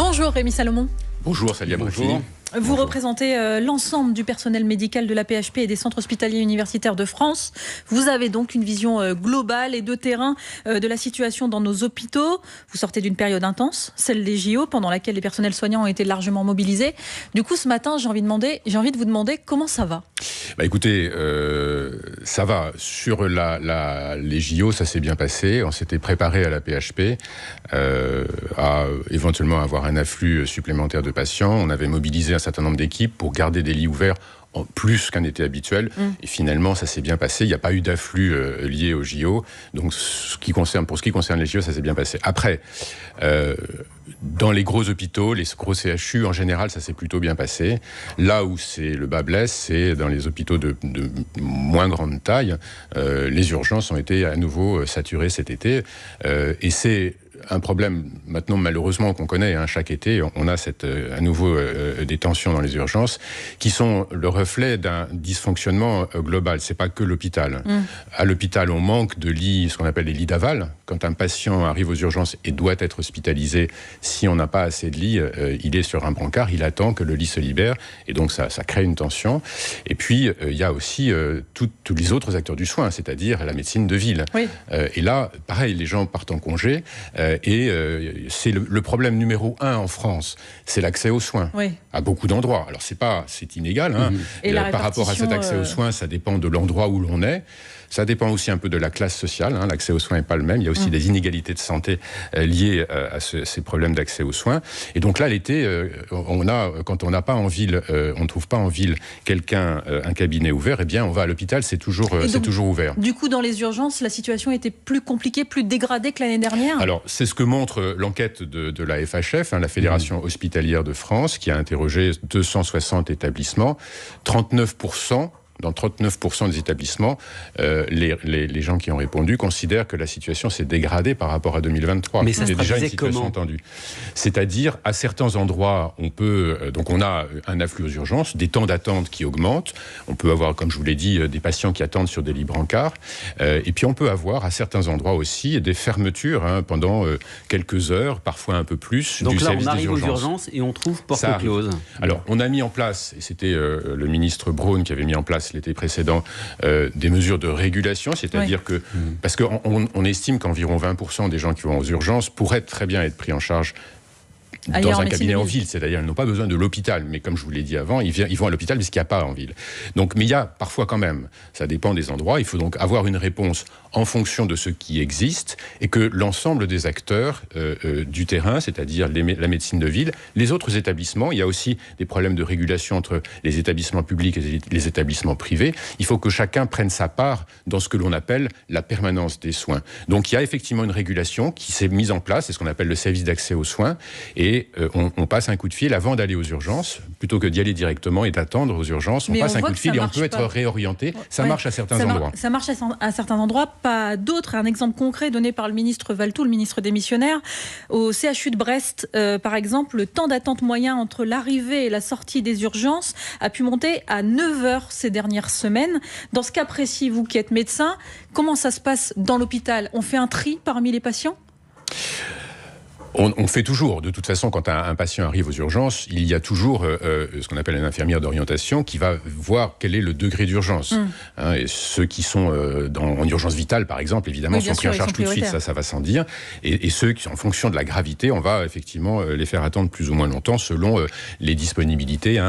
Bonjour Rémi Salomon. Bonjour Salia Breffini. Vous Bonjour. représentez l'ensemble du personnel médical de la PHP et des centres hospitaliers universitaires de France. Vous avez donc une vision globale et de terrain de la situation dans nos hôpitaux. Vous sortez d'une période intense, celle des JO, pendant laquelle les personnels soignants ont été largement mobilisés. Du coup, ce matin, j'ai envie de vous demander comment ça va. Écoutez, ça va. Sur les JO, ça s'est bien passé. On s'était préparé à la PHP à éventuellement avoir un afflux supplémentaire de patients. On avait mobilisé un certain nombre d'équipes pour garder des lits ouverts en plus qu'un été habituel. Et finalement, ça s'est bien passé. Il n'y a pas eu d'afflux lié aux JO. Donc, pour ce qui concerne les JO, ça s'est bien passé. Après, dans les gros hôpitaux, les gros CHU, en général, ça s'est plutôt bien passé. Là où le bas blesse, c'est dans les hôpitaux de moins grande taille. Les urgences ont été à nouveau saturées cet été. Et c'est un problème maintenant malheureusement qu'on connaît. Chaque été, on a à nouveau des tensions dans les urgences qui sont le reflet d'un dysfonctionnement global. C'est pas que l'hôpital. À l'hôpital, on manque de lits, ce qu'on appelle les lits d'aval. Quand un patient arrive aux urgences et doit être hospitalisé, si on n'a pas assez de lits, il est sur un brancard, il attend que le lit se libère, et donc ça crée une tension. Et puis il y a aussi tous les autres acteurs du soin, c'est-à-dire la médecine de ville. Oui. Et là, pareil, les gens partent en congé. C'est le problème numéro 1 en France, c'est l'accès aux soins, à beaucoup d'endroits. Alors c'est inégal, par rapport à cet accès aux soins, ça dépend de l'endroit où l'on est. Ça dépend aussi un peu de la classe sociale. L'accès aux soins n'est pas le même. Il y a aussi des inégalités de santé liées à ces problèmes d'accès aux soins. Et donc là, l'été, quand on n'a pas en ville, on ne trouve pas en ville un cabinet ouvert, eh bien, on va à l'hôpital, c'est toujours ouvert. Du coup, dans les urgences, la situation était plus compliquée, plus dégradée que l'année dernière ? Alors, c'est ce que montre l'enquête de la FHF, la Fédération hospitalière de France, qui a interrogé 260 établissements. Dans 39% des établissements, les gens qui ont répondu considèrent que la situation s'est dégradée par rapport à 2023. Mais ça se déjà une traduisait situation comment ? tendue. C'est-à-dire, à certains endroits, on a un afflux aux urgences, des temps d'attente qui augmentent. On peut avoir, comme je vous l'ai dit, des patients qui attendent sur des lits brancards. Et puis on peut avoir, à certains endroits aussi, des fermetures pendant quelques heures, parfois un peu plus, donc du service des urgences. Donc là, on arrive aux urgences et on trouve porte close. Alors, on a mis en place, et c'était le ministre Braun qui avait mis en place l'été précédent, des mesures de régulation, c'est-à-dire que, parce qu'on estime qu'environ 20% des gens qui vont aux urgences pourraient très bien être pris en charge dans un cabinet en ville, c'est-à-dire ils n'ont pas besoin de l'hôpital, mais comme je vous l'ai dit avant, ils vont à l'hôpital parce qu'il n'y a pas en ville. Donc, mais il y a parfois quand même, ça dépend des endroits, il faut donc avoir une réponse en fonction de ce qui existe et que l'ensemble des acteurs du terrain, c'est-à-dire la médecine de ville, les autres établissements, il y a aussi des problèmes de régulation entre les établissements publics et les établissements privés, il faut que chacun prenne sa part dans ce que l'on appelle la permanence des soins. Donc il y a effectivement une régulation qui s'est mise en place, c'est ce qu'on appelle le service d'accès aux soins, et on passe un coup de fil avant d'aller aux urgences, plutôt que d'y aller directement et d'attendre aux urgences, on passe un coup de fil et on peut être réorienté. Ça marche à certains endroits. Ça marche à certains endroits, pas à d'autres. Un exemple concret donné par le ministre Valletoux, le ministre démissionnaire. Au CHU de Brest, par exemple, le temps d'attente moyen entre l'arrivée et la sortie des urgences a pu monter à 9 heures ces dernières semaines. Dans ce cas précis, vous qui êtes médecin, comment ça se passe dans l'hôpital ? On fait un tri parmi les patients ? On fait toujours, de toute façon, quand un patient arrive aux urgences, il y a toujours ce qu'on appelle une infirmière d'orientation qui va voir quel est le degré d'urgence. Et ceux qui sont en urgence vitale, par exemple, évidemment, sont pris en charge tout de suite, ça va sans dire. Et ceux qui, en fonction de la gravité, on va effectivement les faire attendre plus ou moins longtemps selon les disponibilités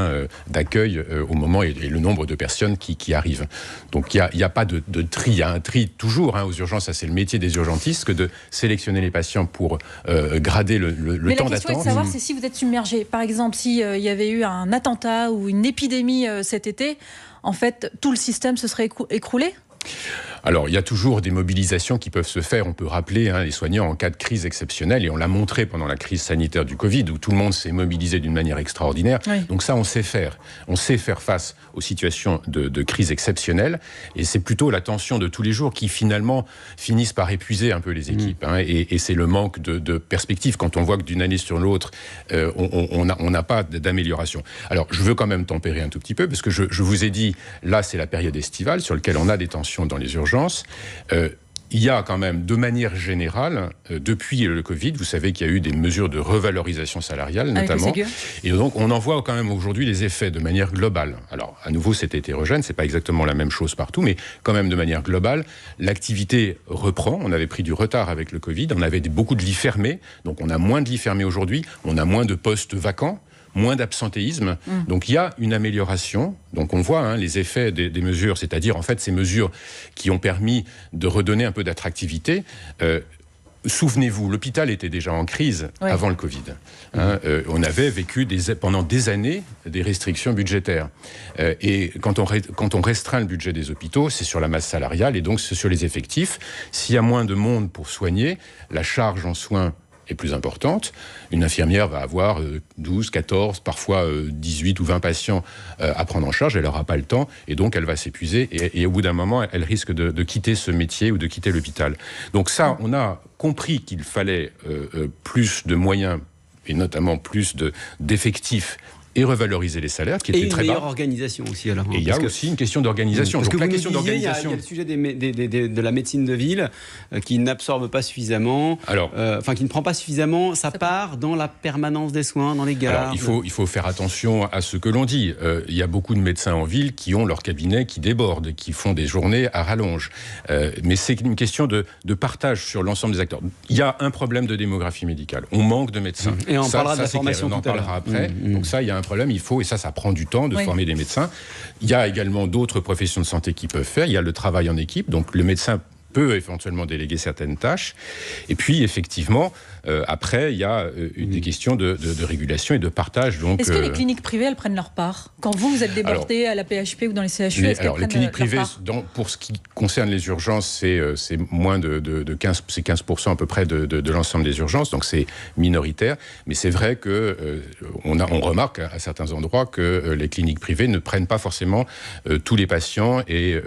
d'accueil au moment et le nombre de personnes qui arrivent. Donc il n'y a pas de tri, il y a un tri toujours aux urgences, ça c'est le métier des urgentistes, que de sélectionner les patients pour grader le temps d'attente. Mais la question est de savoir, c'est si vous êtes submergé. Par exemple, s'il y avait eu un attentat ou une épidémie cet été, en fait, tout le système se serait écroulé ? Alors, il y a toujours des mobilisations qui peuvent se faire. On peut rappeler les soignants en cas de crise exceptionnelle, et on l'a montré pendant la crise sanitaire du Covid, où tout le monde s'est mobilisé d'une manière extraordinaire. Oui. Donc ça, on sait faire. On sait faire face aux situations de crise exceptionnelle, et c'est plutôt la tension de tous les jours qui, finalement, finissent par épuiser un peu les équipes. Et c'est le manque de perspective. Quand on voit que d'une année sur l'autre, on n'a pas d'amélioration. Alors, je veux quand même tempérer un tout petit peu, parce que je vous ai dit, là, c'est la période estivale, sur laquelle on a des tensions dans les urgences. il y a quand même, de manière générale, depuis le Covid, vous savez qu'il y a eu des mesures de revalorisation salariale, notamment. Et donc, on en voit quand même aujourd'hui les effets de manière globale. Alors, à nouveau, c'est hétérogène, c'est pas exactement la même chose partout, mais quand même de manière globale, l'activité reprend. On avait pris du retard avec le Covid, on avait beaucoup de lits fermés, donc on a moins de lits fermés aujourd'hui, on a moins de postes vacants, moins d'absentéisme. Donc il y a une amélioration. Donc on voit les effets des mesures, c'est-à-dire en fait ces mesures qui ont permis de redonner un peu d'attractivité. Souvenez-vous, l'hôpital était déjà en crise avant le Covid. On avait vécu pendant des années des restrictions budgétaires. Et quand on restreint le budget des hôpitaux, c'est sur la masse salariale et donc c'est sur les effectifs. S'il y a moins de monde pour soigner, la charge en soins est plus importante. Une infirmière va avoir 12, 14, parfois 18 ou 20 patients à prendre en charge. Elle n'aura pas le temps et donc elle va s'épuiser. Et au bout d'un moment, elle risque de quitter ce métier ou de quitter l'hôpital. Donc ça, on a compris qu'il fallait plus de moyens et notamment plus d'effectifs et revaloriser les salaires, qui étaient très bas. Et une meilleure organisation aussi, alors. Et il y a aussi une question d'organisation. Parce donc, que la vous question d'organisation... Il y a le sujet de la médecine de ville qui n'absorbe pas suffisamment, qui ne prend pas suffisamment sa part dans la permanence des soins, dans les gardes. Alors, il faut faire attention à ce que l'on dit. Il y a beaucoup de médecins en ville qui ont leur cabinet qui déborde, qui font des journées à rallonge. Mais c'est une question de partage sur l'ensemble des acteurs. Il y a un problème de démographie médicale. On manque de médecins. Et on parlera de la formation tout à l'heure. On en parlera après. Donc ça, il y a un problème, il faut, et ça prend du temps de former des médecins. Il y a également d'autres professions de santé qui peuvent faire. Il y a le travail en équipe, donc le médecin peut éventuellement déléguer certaines tâches. Et puis, effectivement, après, il y a des questions de régulation et de partage. Donc, est-ce que les cliniques privées, elles prennent leur part ? Quand vous êtes débordé à la PHP ou dans les CHU, est-ce qu'elles prennent les cliniques privées, leur part ? pour ce qui concerne les urgences, c'est moins de 15% à peu près de l'ensemble des urgences, donc c'est minoritaire. Mais c'est vrai qu'on remarque à certains endroits que les cliniques privées ne prennent pas forcément tous les patients et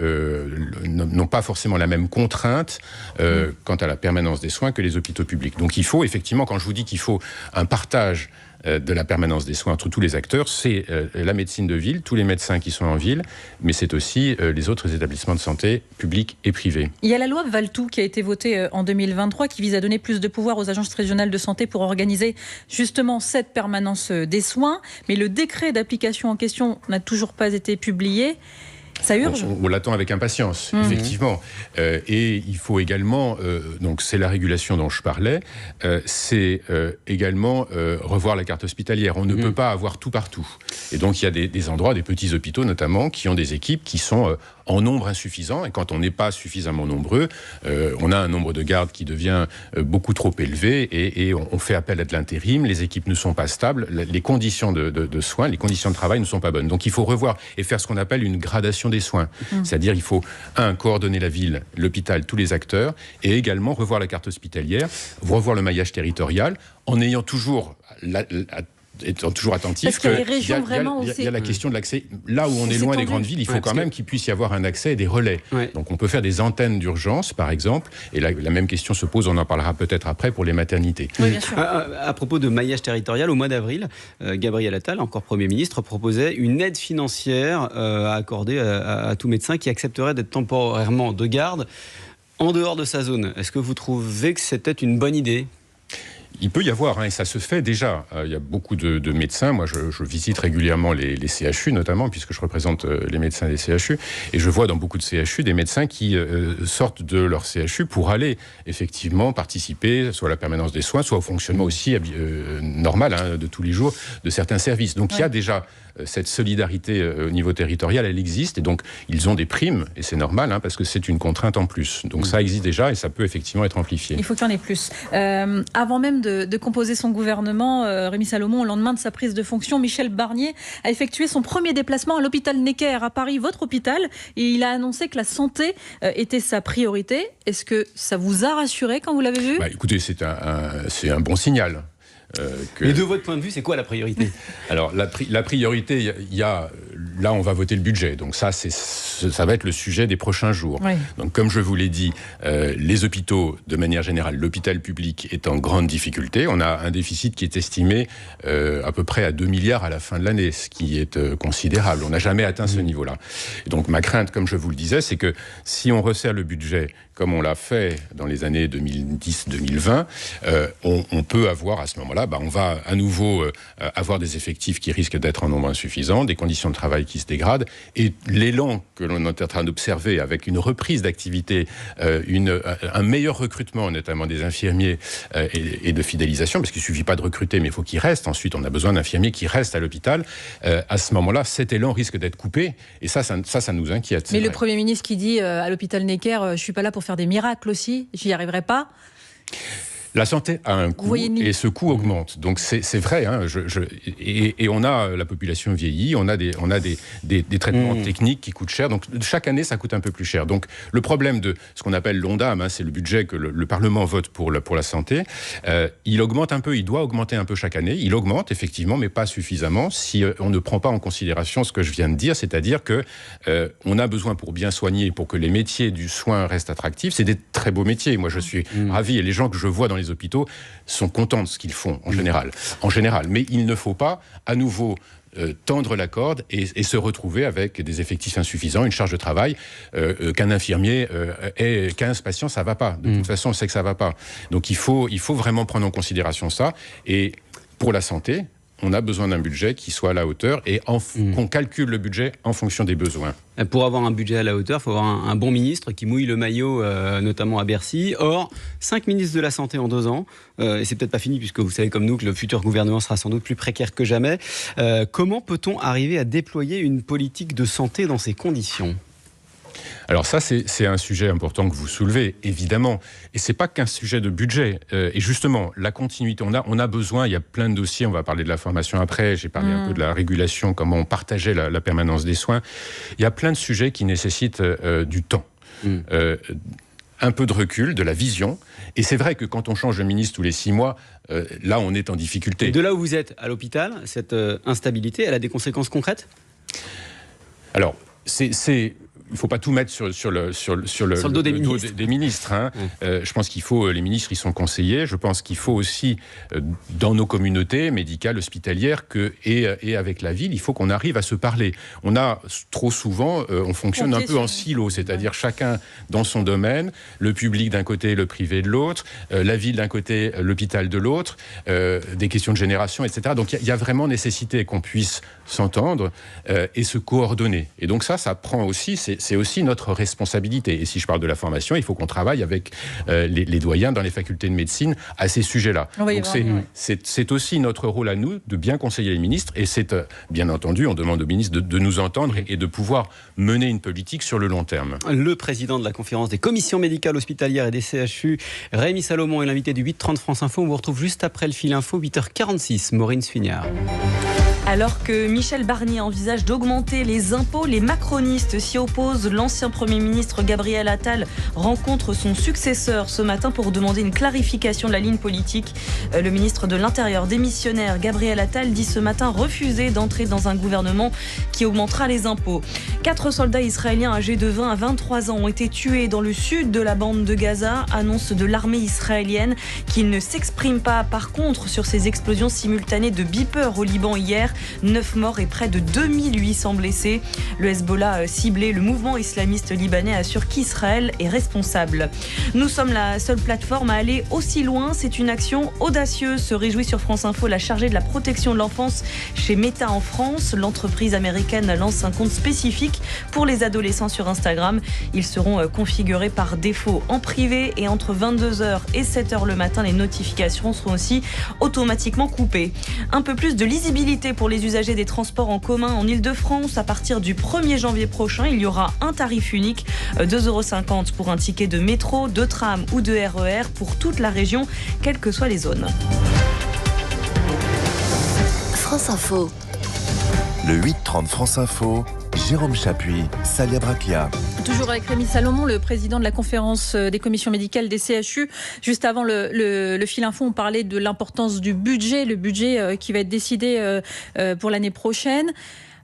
n'ont pas forcément la même contrainte quant à la permanence des soins que les hôpitaux publics. Donc il faut effectivement, quand je vous dis qu'il faut un partage de la permanence des soins entre tous les acteurs, c'est la médecine de ville, tous les médecins qui sont en ville, mais c'est aussi les autres établissements de santé publics et privés. Il y a la loi Valletoux qui a été votée en 2023 qui vise à donner plus de pouvoir aux agences régionales de santé pour organiser justement cette permanence des soins, mais le décret d'application en question n'a toujours pas été publié. Ça urge. On l'attend avec impatience, effectivement. Et il faut également, donc c'est la régulation dont je parlais, c'est également revoir la carte hospitalière. On ne peut pas avoir tout partout. Et donc il y a des endroits, des petits hôpitaux notamment, qui ont des équipes qui sont en nombre insuffisant. Et quand on n'est pas suffisamment nombreux, on a un nombre de gardes qui devient beaucoup trop élevé et on fait appel à de l'intérim. Les équipes ne sont pas stables. Les conditions de soins, les conditions de travail ne sont pas bonnes. Donc il faut revoir et faire ce qu'on appelle une gradation des soins. C'est-à-dire il faut, coordonner la ville, l'hôpital, tous les acteurs, et également revoir la carte hospitalière, revoir le maillage territorial, en ayant toujours étant toujours attentif. Parce qu'il y a les régions vraiment aussi. Il y a la question de l'accès. Là où on est loin des grandes villes, il faut quand même qu'il puisse y avoir un accès et des relais. Donc on peut faire des antennes d'urgence, par exemple, et la même question se pose, on en parlera peut-être après, pour les maternités. Oui, bien sûr. À propos de maillage territorial, au mois d'avril, Gabriel Attal, encore Premier ministre, proposait une aide financière à accorder à tout médecin qui accepterait d'être temporairement de garde en dehors de sa zone. Est-ce que vous trouvez que c'était une bonne idée ? Il peut y avoir, et ça se fait déjà. Il y a beaucoup de médecins. Moi, je visite régulièrement les CHU, notamment, puisque je représente les médecins des CHU. Et je vois dans beaucoup de CHU des médecins qui sortent de leur CHU pour aller, effectivement, participer soit à la permanence des soins, soit au fonctionnement aussi normal, de tous les jours, de certains services. Donc, il y a déjà cette solidarité au niveau territorial, elle existe. Et donc, ils ont des primes, et c'est normal, parce que c'est une contrainte en plus. Donc, ça existe déjà, et ça peut effectivement être amplifié. Il faut qu'il y en ait plus. Avant même de composer son gouvernement, Rémi Salomon, au lendemain de sa prise de fonction, Michel Barnier a effectué son premier déplacement à l'hôpital Necker à Paris, votre hôpital, et il a annoncé que la santé était sa priorité. Est-ce que ça vous a rassuré quand vous l'avez vu ? Écoutez, c'est un bon signal. Mais de votre point de vue, c'est quoi la priorité ? Alors, la priorité, là, on va voter le budget. Donc ça va être le sujet des prochains jours. Oui. Donc, comme je vous l'ai dit, les hôpitaux, de manière générale, l'hôpital public est en grande difficulté. On a un déficit qui est estimé à peu près à 2 milliards à la fin de l'année, ce qui est considérable. On n'a jamais atteint ce niveau-là. Et donc, ma crainte, comme je vous le disais, c'est que si on resserre le budget, comme on l'a fait dans les années 2010-2020, on peut avoir à ce moment-là, on va à nouveau avoir des effectifs qui risquent d'être en nombre insuffisant, des conditions de travail qui se dégradent, et l'élan que l'on est en train d'observer avec une reprise d'activité, un meilleur recrutement, notamment des infirmiers et de fidélisation, parce qu'il ne suffit pas de recruter, mais il faut qu'ils restent. Ensuite, on a besoin d'infirmiers qui restent à l'hôpital. À ce moment-là, cet élan risque d'être coupé, et ça nous inquiète. Mais le Premier ministre qui dit à l'hôpital Necker, je ne suis pas là pour faire des miracles aussi, j'y arriverai pas. La santé a un coût et ce coût augmente. Donc c'est vrai. Et on a la population vieillit, on a des traitements techniques qui coûtent cher. Donc chaque année, ça coûte un peu plus cher. Donc le problème de ce qu'on appelle l'ONDAM, c'est le budget que le Parlement vote pour la santé. Il augmente un peu, il doit augmenter un peu chaque année. Il augmente effectivement, mais pas suffisamment si on ne prend pas en considération ce que je viens de dire, c'est-à-dire que on a besoin pour bien soigner, pour que les métiers du soin restent attractifs. C'est des très beaux métiers. Moi, je suis ravi et les gens que je vois dans les hôpitaux sont contents de ce qu'ils font en général. Mais il ne faut pas à nouveau tendre la corde et se retrouver avec des effectifs insuffisants, une charge de travail, qu'un infirmier ait 15 patients, ça ne va pas. De toute façon, on sait que ça ne va pas. Donc il faut vraiment prendre en considération ça. Et pour la santé, on a besoin d'un budget qui soit à la hauteur et qu'on calcule le budget en fonction des besoins. Pour avoir un budget à la hauteur, il faut avoir un bon ministre qui mouille le maillot, notamment à Bercy. Or, 5 ministres de la Santé en 2 ans, et c'est peut-être pas fini puisque vous savez comme nous que le futur gouvernement sera sans doute plus précaire que jamais. Comment peut-on arriver à déployer une politique de santé dans ces conditions ? Alors ça, c'est un sujet important que vous soulevez, évidemment. Et c'est pas qu'un sujet de budget. Et justement, la continuité, on a besoin, il y a plein de dossiers, on va parler de la formation après, j'ai parlé un peu de la régulation, comment on partageait la permanence des soins. Il y a plein de sujets qui nécessitent du temps. Un peu de recul, de la vision. Et c'est vrai que quand on change de ministre tous les 6 mois, là, on est en difficulté. Et de là où vous êtes à l'hôpital, cette instabilité, elle a des conséquences concrètes ? Alors, il ne faut pas tout mettre sur le dos des ministres. Je pense qu'il faut, les ministres, ils sont conseillers. Je pense qu'il faut aussi, dans nos communautés médicales, hospitalières, et avec la ville, il faut qu'on arrive à se parler. On a trop souvent, on fonctionne un peu en silo, c'est-à-dire chacun dans son domaine, le public d'un côté, le privé de l'autre, la ville d'un côté, l'hôpital de l'autre, des questions de génération, etc. Donc il y a vraiment nécessité qu'on puisse s'entendre et se coordonner. Et donc ça prend aussi, c'est aussi notre responsabilité. Et si je parle de la formation, il faut qu'on travaille avec les doyens dans les facultés de médecine à ces sujets-là. Donc c'est aussi notre rôle à nous de bien conseiller les ministres. Et c'est bien entendu, on demande aux ministres de nous entendre et de pouvoir mener une politique sur le long terme. Le président de la conférence des commissions médicales hospitalières et des CHU, Rémi Salomon, est l'invité du 8h30 France Info. On vous retrouve juste après le fil info, 8h46. Maureen Sfignard. Alors que Michel Barnier envisage d'augmenter les impôts, les macronistes s'y opposent. L'ancien Premier ministre Gabriel Attal rencontre son successeur ce matin pour demander une clarification de la ligne politique. Le ministre de l'Intérieur démissionnaire Gabriel Attal dit ce matin refuser d'entrer dans un gouvernement qui augmentera les impôts. 4 soldats israéliens âgés de 20 à 23 ans ont été tués dans le sud de la bande de Gaza, annonce de l'armée israélienne qui ne s'exprime pas par contre sur ces explosions simultanées de beepers au Liban hier. 9 morts et près de 2800 blessés. Le Hezbollah ciblé, le mouvement islamiste libanais assure qu'Israël est responsable. Nous sommes la seule plateforme à aller aussi loin. C'est une action audacieuse, se réjouit sur France Info la chargée de la protection de l'enfance chez Meta en France. L'entreprise américaine lance un compte spécifique pour les adolescents sur Instagram. Ils seront configurés par défaut en privé et entre 22h et 7h le matin, les notifications seront aussi automatiquement coupées. Un peu plus de lisibilité pour les usagers des transports en commun en Ile-de-France. À partir du 1er janvier prochain, il y aura un tarif unique, 2,50 € pour un ticket de métro, de tram ou de RER pour toute la région, quelles que soient les zones. France Info. Le 8h30 France Info. Jérôme Chapuis, Salia Braclia. Toujours avec Rémi Salomon, le président de la conférence des commissions médicales des CHU. Juste avant le fil info, on parlait de l'importance du budget, le budget qui va être décidé pour l'année prochaine.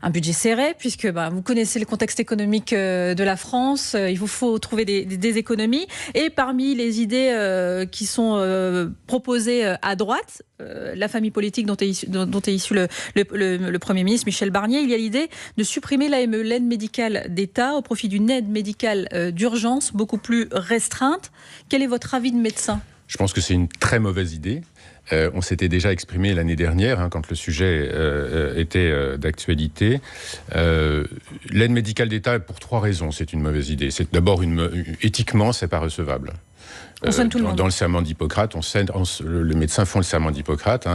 un budget serré, puisque vous connaissez le contexte économique de la France, il vous faut trouver des économies. Et parmi les idées qui sont proposées à droite, la famille politique dont est issu le Premier ministre Michel Barnier, il y a l'idée de supprimer l'AME, l'aide médicale d'État, au profit d'une aide médicale d'urgence beaucoup plus restreinte. Quel est votre avis de médecin ? Je pense que c'est une très mauvaise idée. On s'était déjà exprimé l'année dernière, quand le sujet était d'actualité. L'aide médicale d'État, pour 3 raisons, c'est une mauvaise idée. C'est d'abord, éthiquement, c'est pas recevable. On soigne tout le monde. Dans le serment d'Hippocrate, les médecins font le serment d'Hippocrate,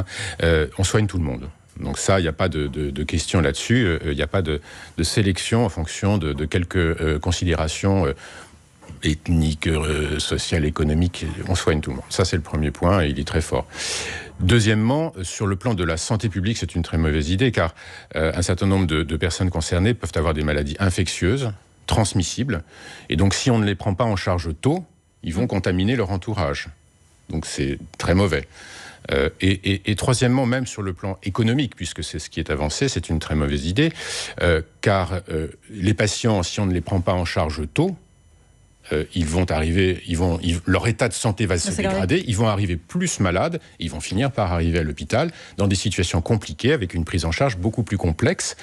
on soigne tout le monde. Donc ça, il n'y a pas de question là-dessus. Il n'y a pas de sélection en fonction de quelques considérations ethniques, sociales, économiques. On soigne tout le monde. Ça, c'est le premier point et il est très fort. Deuxièmement, sur le plan de la santé publique, c'est une très mauvaise idée car un certain nombre de personnes concernées peuvent avoir des maladies infectieuses, transmissibles. Et donc, si on ne les prend pas en charge tôt, ils vont contaminer leur entourage. Donc c'est très mauvais. Et troisièmement, même sur le plan économique, puisque c'est ce qui est avancé, c'est une très mauvaise idée, car les patients, si on ne les prend pas en charge tôt, ils vont arriver, leur état de santé va se dégrader, ils vont arriver plus malades, ils vont finir par arriver à l'hôpital dans des situations compliquées, avec une prise en charge beaucoup plus complexe,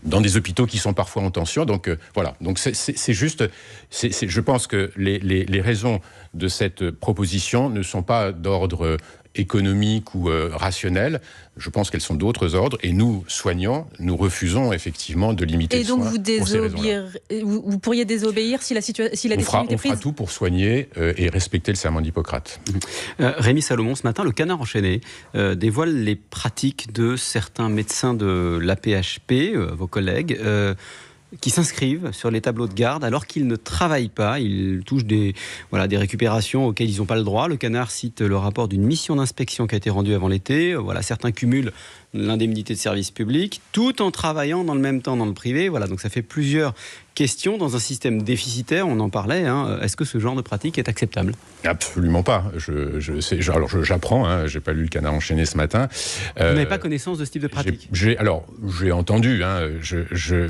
dans des hôpitaux qui sont parfois en tension. Donc voilà, donc c'est juste, je pense que les raisons de cette proposition ne sont pas d'ordre économique ou rationnelle. Je pense qu'elles sont d'autres ordres et nous, soignants, nous refusons effectivement de limiter le soin. Et donc vous pourriez désobéir si la décision était prise ? On fera tout pour soigner et respecter le serment d'Hippocrate. Rémi Salomon, ce matin, le Canard enchaîné dévoile les pratiques de certains médecins de l'AP-HP, vos collègues, qui s'inscrivent sur les tableaux de garde alors qu'ils ne travaillent pas. Ils touchent des récupérations auxquelles ils n'ont pas le droit. Le Canard cite le rapport d'une mission d'inspection qui a été rendue avant l'été. Certains cumulent l'indemnité de service public tout en travaillant dans le même temps dans le privé. Donc ça fait plusieurs questions dans un système déficitaire. On en parlait. Est-ce que ce genre de pratique est acceptable ? Absolument pas. J'apprends. J'ai pas lu le Canard enchaîné ce matin. Vous n'avez pas connaissance de ce type de pratique ? J'ai entendu.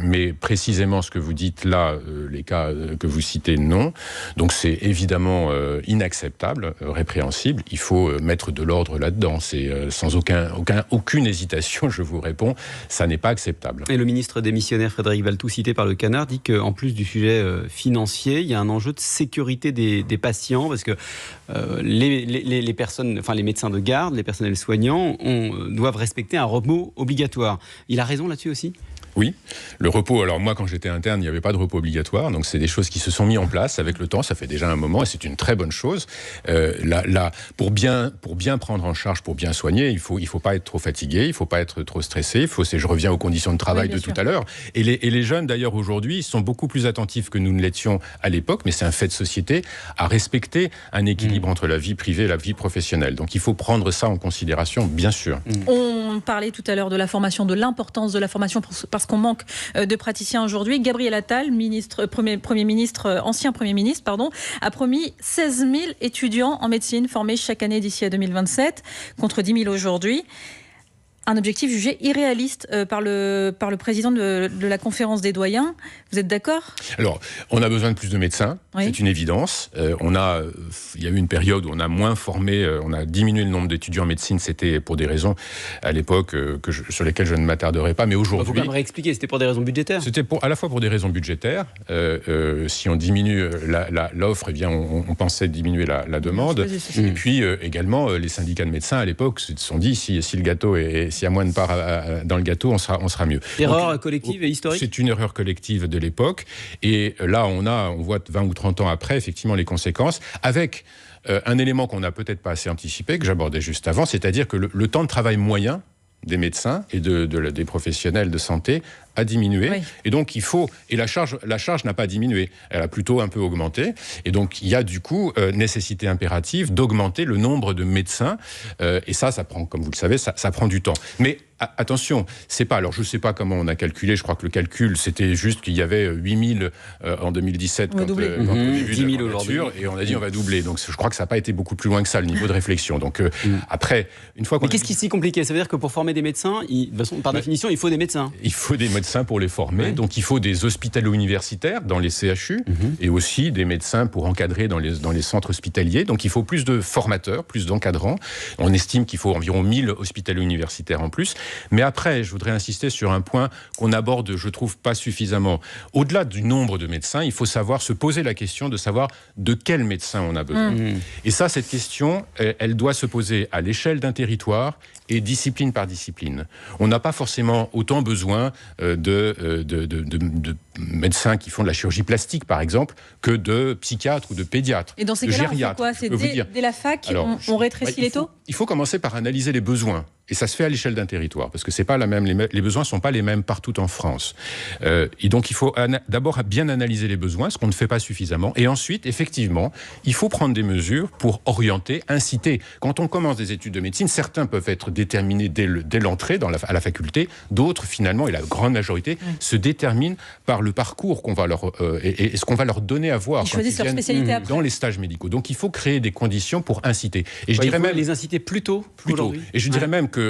Mais précisément ce que vous dites là, les cas que vous citez, non. Donc c'est évidemment inacceptable, répréhensible. Il faut mettre de l'ordre là-dedans. C'est sans aucune hésitation. Je vous réponds, ça n'est pas acceptable. Et le ministre démissionnaire Frédéric Valletoux, cité par le Canard, dit qu'en plus du sujet financier, il y a un enjeu de sécurité des patients, parce que les personnes, les médecins de garde, les personnels soignants doivent respecter un repos obligatoire. Il a raison là-dessus aussi ? Oui, le repos, alors moi quand j'étais interne, il n'y avait pas de repos obligatoire, donc c'est des choses qui se sont mises en place avec le temps, ça fait déjà un moment et c'est une très bonne chose. Pour bien prendre en charge, pour bien soigner, il faut pas être trop fatigué, il faut pas être trop stressé, je reviens aux conditions de travail de tout à l'heure. Et les jeunes d'ailleurs aujourd'hui sont beaucoup plus attentifs que nous ne l'étions à l'époque, mais c'est un fait de société, à respecter un équilibre entre la vie privée et la vie professionnelle. Donc il faut prendre ça en considération, bien sûr. On parlait tout à l'heure de la formation, de l'importance de la formation parce qu'on manque de praticiens aujourd'hui. Gabriel Attal, ancien Premier ministre, a promis 16 000 étudiants en médecine formés chaque année d'ici à 2027, contre 10 000 aujourd'hui. Un objectif jugé irréaliste par le président de la conférence des doyens. Vous êtes d'accord ? Alors, on a besoin de plus de médecins, c'est une évidence. Il y a eu une période où on a moins formé, on a diminué le nombre d'étudiants en médecine. C'était pour des raisons, à l'époque, sur lesquelles je ne m'attarderai pas. Mais aujourd'hui... Vous pouvez me réexpliquer, c'était pour des raisons budgétaires ? C'était à la fois pour des raisons budgétaires. Si on diminue l'offre, eh bien, on pensait diminuer la demande. Et puis, également, les syndicats de médecins, à l'époque, se sont dit, si le gâteau s'il y a moins de parts dans le gâteau, on sera mieux. Erreur collective et historique ? C'est une erreur collective de l'époque. Et là, on voit 20 ou 30 ans après, effectivement, les conséquences, avec un élément qu'on n'a peut-être pas assez anticipé, que j'abordais juste avant, c'est-à-dire que le temps de travail moyen des médecins et des professionnels de santé a diminué. Oui. Et donc, la charge n'a pas diminué. Elle a plutôt un peu augmenté. Et donc, il y a du coup nécessité impérative d'augmenter le nombre de médecins. Et ça prend, comme vous le savez, ça prend du temps. Mais attention, alors je ne sais pas comment on a calculé, je crois que le calcul, c'était juste qu'il y avait 8 000 en 2017 quand au début de la candidature, et on a dit on va doubler. Donc je crois que ça n'a pas été beaucoup plus loin que ça, le niveau de réflexion. Donc après, une fois qu'on... Mais qu'est-ce qui est si compliqué ? Ça veut dire que pour former des médecins, par définition, il faut des médecins. Il faut des médecins pour les former. Donc il faut des hospitalo-universitaires dans les CHU et aussi des médecins pour encadrer dans les centres hospitaliers. Donc il faut plus de formateurs, plus d'encadrants. On estime qu'il faut environ 1000 hospitalo-universitaires en plus. Mais après, je voudrais insister sur un point qu'on aborde, je trouve, pas suffisamment. Au-delà du nombre de médecins, il faut savoir se poser la question de savoir de quel médecin on a besoin. Et ça, cette question, elle doit se poser à l'échelle d'un territoire et discipline par discipline. On n'a pas forcément autant besoin de médecins qui font de la chirurgie plastique, par exemple, que de psychiatres ou de pédiatres. Et dans ces cas-là, on fait quoi? C'est dès la fac, on rétrécit les taux? Il faut commencer par analyser les besoins. Et ça se fait à l'échelle d'un territoire, parce que c'est pas la même, les besoins ne sont pas les mêmes partout en France. Et donc il faut d'abord bien analyser les besoins, ce qu'on ne fait pas suffisamment. Et ensuite, effectivement, il faut prendre des mesures pour orienter, inciter. Quand on commence des études de médecine, certains peuvent être déterminés dès l'entrée à la faculté, d'autres finalement, et la grande majorité, se déterminent par le parcours qu'on va leur et ce qu'on va leur donner à voir quand ils viennent dans les stages médicaux. Donc il faut créer des conditions pour inciter. Et je dirais même les inciter plus tôt. Et je dirais même que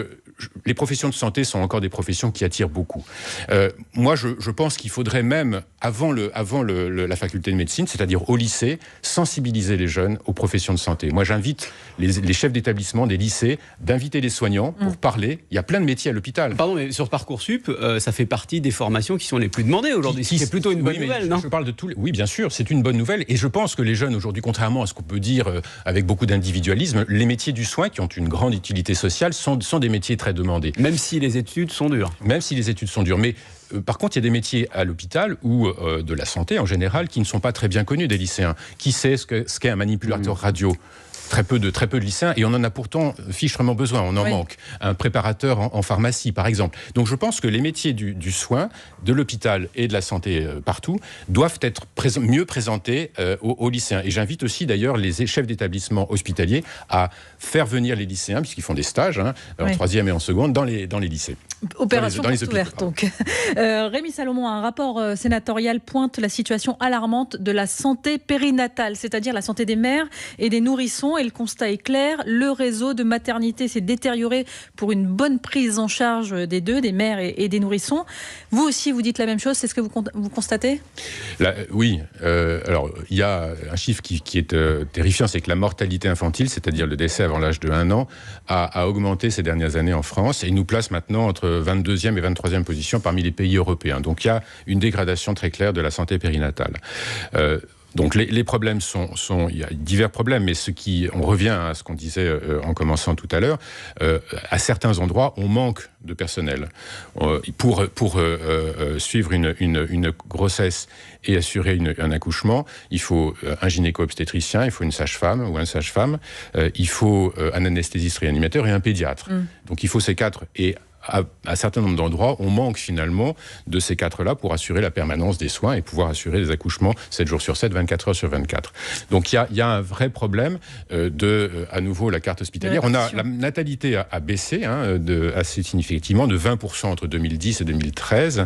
les professions de santé sont encore des professions qui attirent beaucoup. Moi, je pense qu'il faudrait même, avant la faculté de médecine, c'est-à-dire au lycée, sensibiliser les jeunes aux professions de santé. Moi, j'invite les chefs d'établissement des lycées d'inviter les soignants pour parler. Il y a plein de métiers à l'hôpital. Pardon, mais sur Parcoursup, ça fait partie des formations qui sont les plus demandées aujourd'hui. C'est plutôt une bonne nouvelle, non ? Je parle de tous. Oui, bien sûr, c'est une bonne nouvelle. Et je pense que les jeunes aujourd'hui, contrairement à ce qu'on peut dire avec beaucoup d'individualisme, les métiers du soin, qui ont une grande utilité sociale, sont des métiers très demandés. Même si les études sont dures. Même si les études sont dures. Mais par contre, il y a des métiers à l'hôpital ou de la santé en général qui ne sont pas très bien connus des lycéens. Qui sait ce qu'est un manipulateur radio ? Très peu de lycéens, et on en a pourtant fichtrement besoin, on en manque. Un préparateur en pharmacie, par exemple. Donc je pense que les métiers du soin, de l'hôpital et de la santé partout, doivent être mieux présentés aux lycéens. Et j'invite aussi d'ailleurs les chefs d'établissement hospitaliers à faire venir les lycéens, puisqu'ils font des stages, en troisième et en seconde, dans les lycées. Opération porte ouverte, donc. Rémi Salomon, un rapport sénatorial pointe la situation alarmante de la santé périnatale, c'est-à-dire la santé des mères et des nourrissons. Et le constat est clair, le réseau de maternité s'est détérioré pour une bonne prise en charge des deux, des mères et des nourrissons. Vous aussi, vous dites la même chose, c'est ce que vous constatez ? Oui, alors il y a un chiffre qui est terrifiant, c'est que la mortalité infantile, c'est-à-dire le décès avant l'âge de 1 an, a augmenté ces dernières années en France, et il nous place maintenant entre 22e et 23e position parmi les pays européens. Donc il y a une dégradation très claire de la santé périnatale. Donc les problèmes il y a divers problèmes, mais on revient à ce qu'on disait en commençant tout à l'heure. À certains endroits, on manque de personnel pour suivre une grossesse et assurer un accouchement. Il faut un gynéco-obstétricien, il faut une sage-femme ou un sage-femme, il faut un anesthésiste réanimateur et un pédiatre. Donc il faut ces 4. Et à un certain nombre d'endroits, on manque finalement de ces 4-là pour assurer la permanence des soins et pouvoir assurer des accouchements 7 jours sur 7, 24 heures sur 24. Donc il y a un vrai problème à nouveau, la carte hospitalière. La natalité a baissé assez significativement, de 20% entre 2010 et 2023,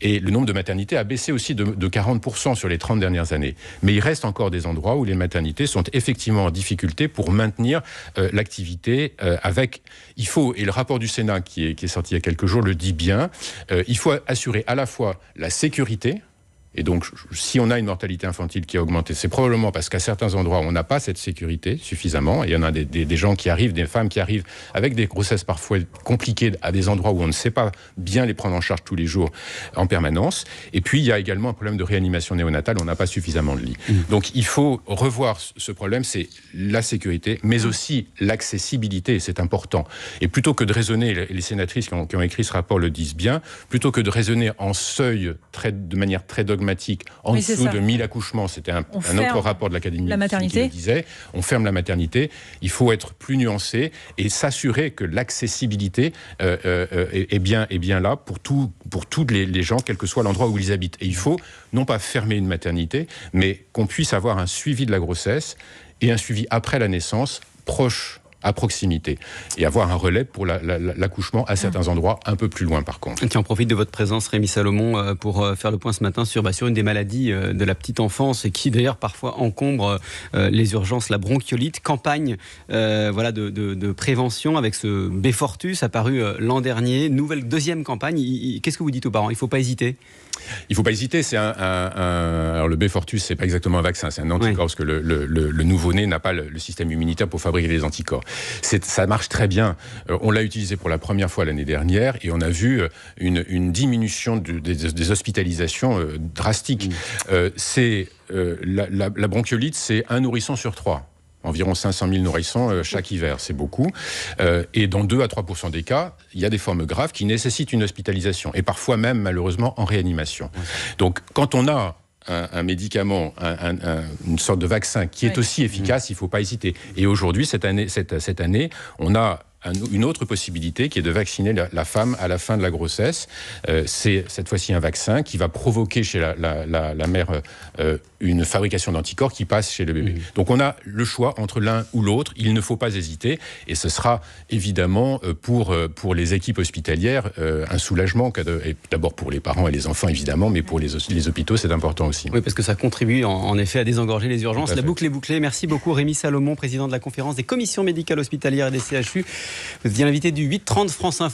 et le nombre de maternités a baissé aussi de 40% sur les 30 dernières années. Mais il reste encore des endroits où les maternités sont effectivement en difficulté pour maintenir l'activité et le rapport du Sénat qui est sorti il y a quelques jours le dit bien, il faut assurer à la fois la sécurité. Et donc, si on a une mortalité infantile qui a augmenté, c'est probablement parce qu'à certains endroits, on n'a pas cette sécurité suffisamment. Et il y en a des gens qui arrivent, des femmes qui arrivent avec des grossesses parfois compliquées à des endroits où on ne sait pas bien les prendre en charge tous les jours en permanence. Et puis, il y a également un problème de réanimation néonatale. On n'a pas suffisamment de lits. Donc, il faut revoir ce problème. C'est la sécurité, mais aussi l'accessibilité. C'est important. Et plutôt que de raisonner, les sénatrices qui ont écrit ce rapport le disent bien, plutôt que de raisonner en seuil de manière très dogmatique, en dessous de 1000 accouchements, c'était un autre rapport de l'Académie de médecine qui le disait, on ferme la maternité, il faut être plus nuancé et s'assurer que l'accessibilité est bien là pour tous les gens, quel que soit l'endroit où ils habitent. Et il faut non pas fermer une maternité, mais qu'on puisse avoir un suivi de la grossesse et un suivi après la naissance proche à proximité, et avoir un relais pour l'accouchement à certains endroits un peu plus loin par contre. Tiens, on profite de votre présence, Rémi Salomon, pour faire le point ce matin sur une des maladies de la petite enfance et qui d'ailleurs parfois encombre les urgences, la bronchiolite. Campagne de prévention avec ce Beyfortus apparu l'an dernier. Deuxième campagne. Qu'est-ce que vous dites aux parents ? Il ne faut pas hésiter ? Il ne faut pas hésiter. Alors le Beyfortus, c'est pas exactement un vaccin, c'est un anticorps, parce que le nouveau-né n'a pas le système immunitaire pour fabriquer les anticorps. Ça marche très bien. On l'a utilisé pour la première fois l'année dernière et on a vu une diminution des hospitalisations drastique. La bronchiolite, c'est 1 nourrisson sur 3. Environ 500 000 nourrissons chaque hiver, c'est beaucoup. Et dans 2 à 3% des cas, il y a des formes graves qui nécessitent une hospitalisation. Et parfois même, malheureusement, en réanimation. Donc, quand on a un médicament, une sorte de vaccin qui est aussi efficace, il ne faut pas hésiter. Et aujourd'hui, cette année, on a une autre possibilité qui est de vacciner la femme à la fin de la grossesse. C'est cette fois-ci un vaccin qui va provoquer chez la mère une fabrication d'anticorps qui passe chez le bébé. Donc on a le choix entre l'un ou l'autre, il ne faut pas hésiter, et ce sera évidemment pour les équipes hospitalières un soulagement, et d'abord pour les parents et les enfants évidemment, mais pour les hôpitaux c'est important aussi. Oui, parce que ça contribue en effet à désengorger les urgences. La boucle est bouclée. Merci beaucoup Rémi Salomon, président de la conférence des commissions médicales hospitalières et des CHU. Vous êtes l'invité du 8h30 France Info.